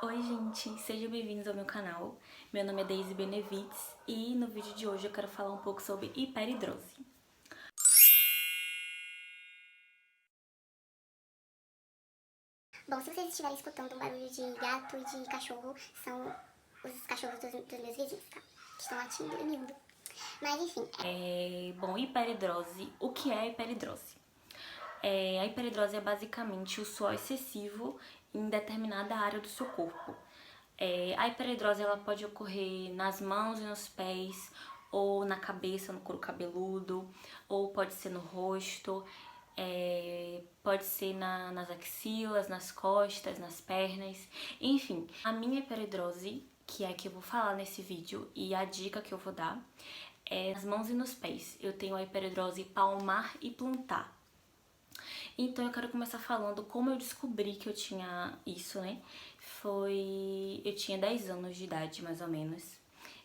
Oi gente, sejam bem-vindos ao meu canal. Meu nome é Daisy Benevides e no vídeo de hoje eu quero falar um pouco sobre hiperidrose. Bom, se vocês estiverem escutando um barulho de gato e de cachorro, são os cachorros dos meus vizinhos, tá? Que estão latindo e miando. Mas enfim, Bom, hiperidrose, o que é hiperidrose? A hiperidrose é basicamente o suor excessivo em determinada área do seu corpo. A hiperidrose ela pode ocorrer nas mãos e nos pés, ou na cabeça, no couro cabeludo, ou pode ser no rosto, pode ser nas axilas, nas costas, nas pernas, enfim. A minha hiperidrose, que é a que eu vou falar nesse vídeo, e a dica que eu vou dar, é nas mãos e nos pés. Eu tenho a hiperidrose palmar e plantar. Então eu quero começar falando como eu descobri que eu tinha isso, né? Eu tinha 10 anos de idade, mais ou menos.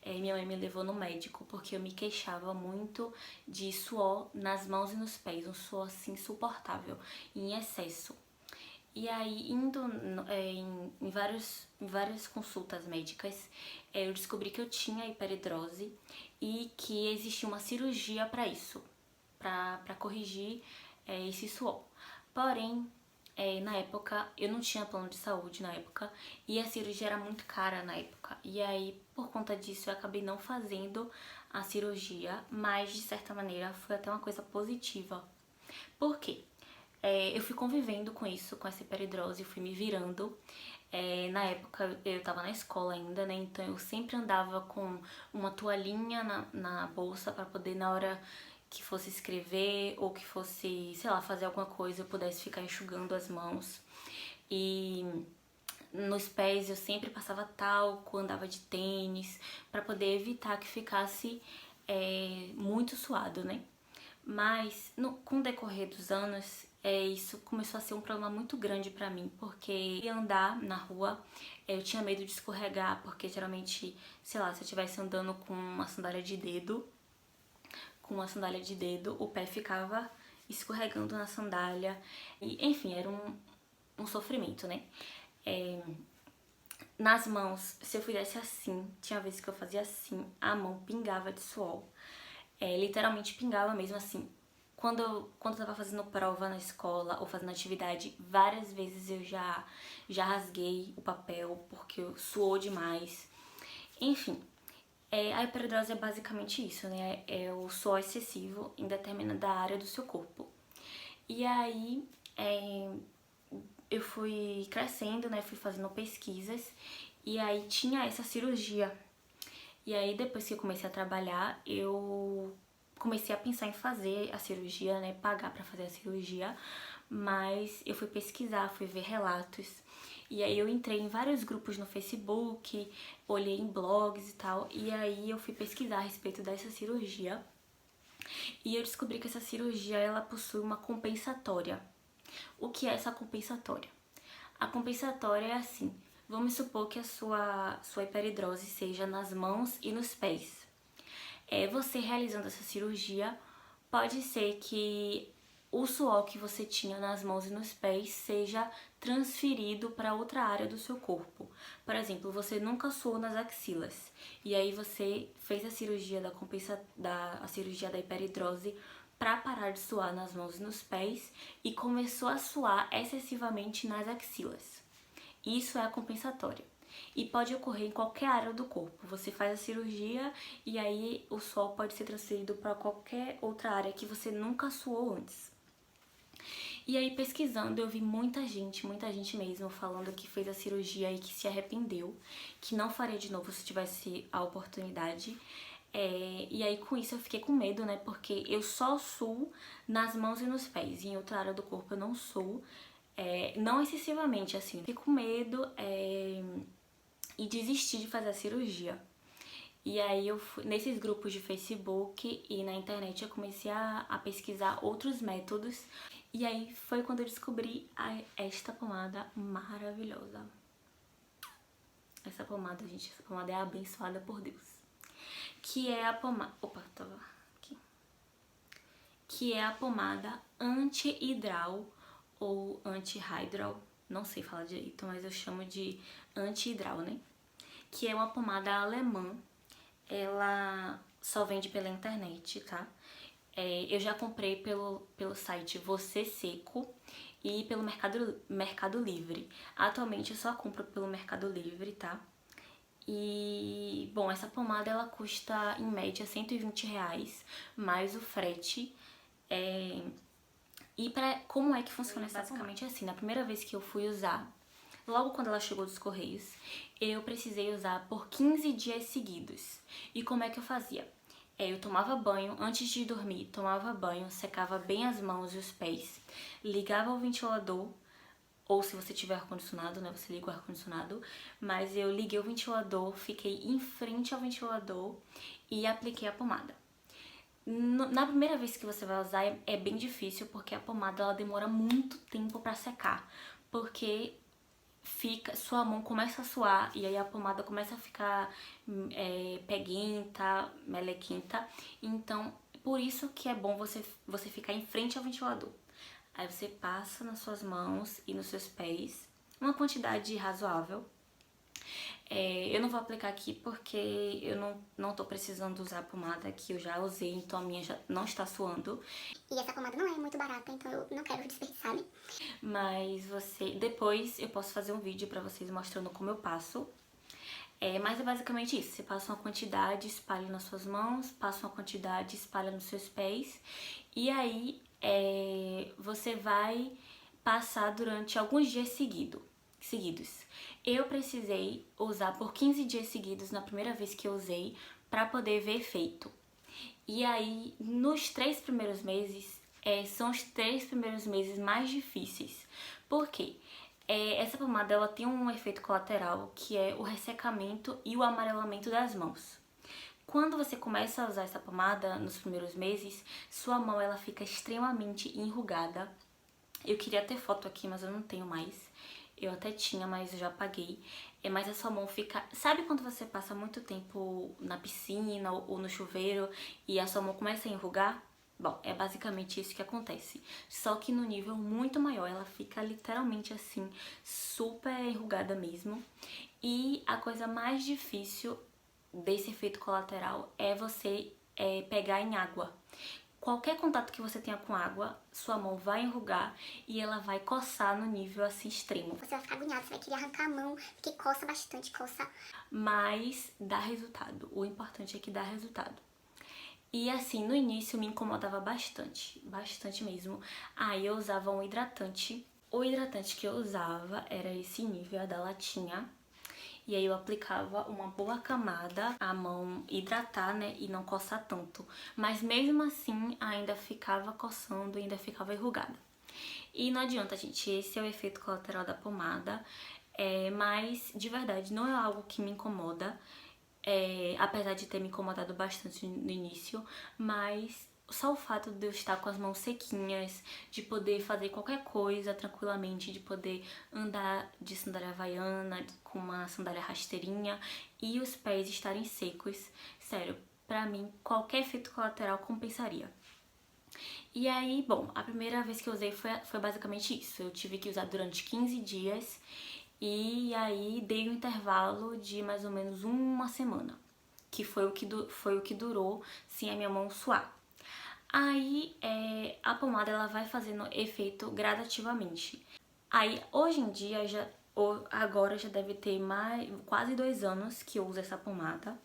Minha mãe me levou no médico porque eu me queixava muito de suor nas mãos e nos pés, um suor assim insuportável, em excesso. E aí, indo em várias consultas médicas, eu descobri que eu tinha hiperidrose e que existia uma cirurgia para isso, para corrigir esse suor. Porém, na época, eu não tinha plano de saúde na época e a cirurgia era muito cara na época. E aí, por conta disso, eu acabei não fazendo a cirurgia, mas de certa maneira foi até uma coisa positiva. Por quê? Eu fui convivendo com isso, com essa hiperidrose, fui me virando. Na época eu tava na escola ainda, né? Então eu sempre andava com uma toalhinha na bolsa pra poder, na hora que fosse escrever ou que fosse, sei lá, fazer alguma coisa, eu pudesse ficar enxugando as mãos. E nos pés eu sempre passava talco, andava de tênis, pra poder evitar que ficasse muito suado, né? Mas com o decorrer dos anos, isso começou a ser um problema muito grande pra mim, porque ia andar na rua, eu tinha medo de escorregar, porque geralmente, sei lá, se eu estivesse andando com uma sandália de dedo, o pé ficava escorregando na sandália, e enfim, era um sofrimento, né? Nas mãos, se eu fizesse assim, tinha vezes que eu fazia assim, a mão pingava de suor. Literalmente pingava mesmo assim. Quando eu tava fazendo prova na escola ou fazendo atividade, várias vezes eu já rasguei o papel porque suou demais. Enfim, a hiperidrose é basicamente isso, né? É o suor excessivo em determinada área do seu corpo. E aí, eu fui crescendo, né? Fui fazendo pesquisas e aí tinha essa cirurgia. E aí, depois que eu comecei a trabalhar, eu comecei a pensar em fazer a cirurgia, né? Pagar pra fazer a cirurgia. Mas eu fui pesquisar, fui ver relatos. E aí eu entrei em vários grupos no Facebook, olhei em blogs e tal. E aí eu fui pesquisar a respeito dessa cirurgia. E eu descobri que essa cirurgia, ela possui uma compensatória. O que é essa compensatória? A compensatória é assim, vamos supor que a sua hiperidrose seja nas mãos e nos pés. Você realizando essa cirurgia, pode ser que o suor que você tinha nas mãos e nos pés seja transferido para outra área do seu corpo. Por exemplo, você nunca suou nas axilas e aí você fez a cirurgia a cirurgia da hiperidrose para parar de suar nas mãos e nos pés e começou a suar excessivamente nas axilas. Isso é a compensatória. E pode ocorrer em qualquer área do corpo. Você faz a cirurgia e aí o suor pode ser transferido para qualquer outra área que você nunca suou antes. E aí pesquisando eu vi muita gente mesmo falando que fez a cirurgia e que se arrependeu, que não faria de novo se tivesse a oportunidade. E aí com isso eu fiquei com medo, né? Porque eu só suo nas mãos e nos pés, e em outra área do corpo eu não suo. Não excessivamente, assim. Fiquei com medo e desisti de fazer a cirurgia. E aí eu fui nesses grupos de Facebook e na internet eu comecei a pesquisar outros métodos. E aí foi quando eu descobri esta pomada maravilhosa. Essa pomada, gente, essa pomada é abençoada por Deus. Que é a pomada... Opa, tava aqui. Que é a pomada anti-hidral ou anti-hydral. Não sei falar direito, mas eu chamo de Anti-Hidral, né? Que é uma pomada alemã. Ela só vende pela internet, tá? Eu já comprei pelo site Você Seco e pelo Mercado Livre. Atualmente eu só compro pelo Mercado Livre, tá? E, bom, essa pomada ela custa em média R$ 120, mais o frete. E como é que funciona essa pomada? Basicamente assim, na primeira vez que eu fui usar, logo quando ela chegou dos Correios, eu precisei usar por 15 dias seguidos. E como é que eu fazia? Eu tomava banho, antes de dormir, tomava banho, secava bem as mãos e os pés, ligava o ventilador, ou se você tiver ar-condicionado, né, você liga o ar-condicionado, mas eu liguei o ventilador, fiquei em frente ao ventilador e apliquei a pomada. Na primeira vez que você vai usar é bem difícil, porque a pomada ela demora muito tempo pra secar, porque sua mão começa a suar e aí a pomada começa a ficar peguenta, melequenta. Então, por isso que é bom você ficar em frente ao ventilador. Aí você passa nas suas mãos e nos seus pés, uma quantidade razoável. Eu não vou aplicar aqui porque eu não tô precisando usar a pomada que eu já usei, então a minha já não está suando. E essa pomada não é muito barata, então eu não quero desperdiçar, né? Mas depois eu posso fazer um vídeo pra vocês mostrando como eu passo. Mas é basicamente isso, você passa uma quantidade, espalha nas suas mãos, passa uma quantidade, espalha nos seus pés. E aí você vai passar durante alguns dias seguidos. Eu precisei usar por 15 dias seguidos na primeira vez que eu usei pra poder ver efeito. E aí, nos 3 primeiros meses, são os 3 primeiros meses mais difíceis. Por quê? Essa pomada ela tem um efeito colateral que é o ressecamento e o amarelamento das mãos. Quando você começa a usar essa pomada nos primeiros meses, sua mão ela fica extremamente enrugada. Eu queria ter foto aqui, mas eu não tenho mais. Eu até tinha, mas eu já apaguei. Mas a sua mão fica... Sabe quando você passa muito tempo na piscina ou no chuveiro e a sua mão começa a enrugar? Bom, é basicamente isso que acontece. Só que no nível muito maior, ela fica literalmente assim, super enrugada mesmo. E a coisa mais difícil desse efeito colateral é você pegar em água. Qualquer contato que você tenha com água, sua mão vai enrugar e ela vai coçar no nível assim extremo. Você vai ficar agoniado, você vai querer arrancar a mão, porque coça bastante, coça. Mas dá resultado. O importante é que dá resultado. E assim, no início me incomodava bastante, bastante mesmo. Aí eu usava um hidratante. O hidratante que eu usava era esse nível, a da latinha. E aí eu aplicava uma boa camada, a mão hidratar, né, e não coçar tanto. Mas mesmo assim, ainda ficava coçando, ainda ficava enrugada. E não adianta, gente, esse é o efeito colateral da pomada. Mas, de verdade, não é algo que me incomoda. Apesar de ter me incomodado bastante no início, mas só o fato de eu estar com as mãos sequinhas, de poder fazer qualquer coisa tranquilamente, de poder andar de sandália havaiana, com uma sandália rasteirinha e os pés estarem secos, sério, pra mim qualquer efeito colateral compensaria. E aí, bom, a primeira vez que eu usei foi basicamente isso, eu tive que usar durante 15 dias e aí dei um intervalo de mais ou menos uma semana, que foi o que durou sem a minha mão suar. Aí a pomada ela vai fazendo efeito gradativamente. Aí hoje em dia, agora já deve ter quase 2 anos que eu uso essa pomada.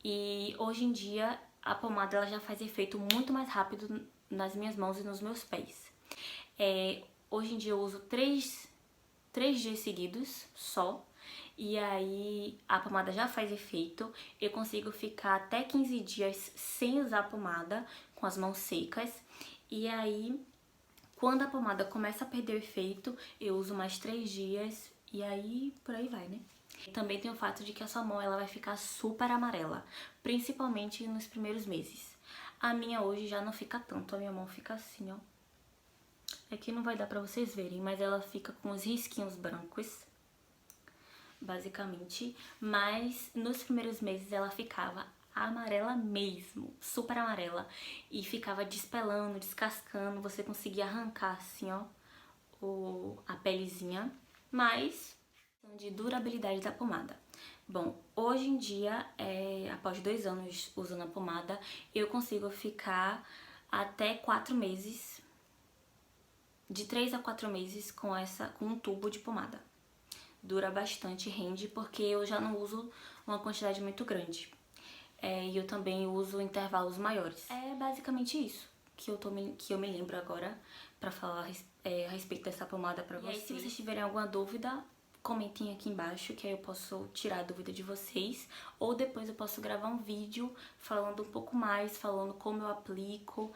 E hoje em dia a pomada ela já faz efeito muito mais rápido nas minhas mãos e nos meus pés. Hoje em dia eu uso 3 dias seguidos só. E aí a pomada já faz efeito, eu consigo ficar até 15 dias sem usar a pomada, com as mãos secas. E aí, quando a pomada começa a perder o efeito, eu uso mais 3 dias e aí por aí vai, né? Também tem o fato de que a sua mão ela vai ficar super amarela, principalmente nos primeiros meses. A minha hoje já não fica tanto, a minha mão fica assim, ó. Aqui não vai dar pra vocês verem, mas ela fica com os risquinhos brancos, basicamente. Mas nos primeiros meses ela ficava amarela mesmo, super amarela. E ficava despelando, descascando, você conseguia arrancar assim, ó, a pelezinha. Mas De durabilidade da pomada. Bom, hoje em dia, após 2 anos usando a pomada, eu consigo ficar até 4 meses, de 3 a 4 meses com um tubo de pomada. Dura bastante, rende, porque eu já não uso uma quantidade muito grande. E eu também uso intervalos maiores. É basicamente isso que eu me lembro agora pra falar a respeito dessa pomada pra vocês. E aí, se vocês tiverem alguma dúvida, comentem aqui embaixo, que aí eu posso tirar a dúvida de vocês. Ou depois eu posso gravar um vídeo falando um pouco mais, falando como eu aplico.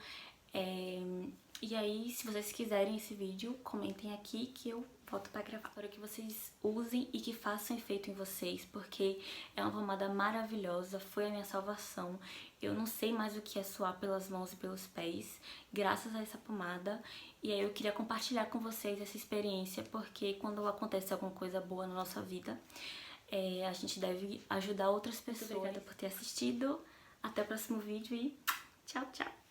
E aí, se vocês quiserem esse vídeo, comentem aqui que eu volto pra gravar. Espero que vocês usem e que façam efeito em vocês, porque é uma pomada maravilhosa, foi a minha salvação. Eu não sei mais o que é suar pelas mãos e pelos pés, graças a essa pomada. E aí eu queria compartilhar com vocês essa experiência, porque quando acontece alguma coisa boa na nossa vida, a gente deve ajudar outras pessoas. Muito obrigada por ter assistido. Até o próximo vídeo e tchau, tchau!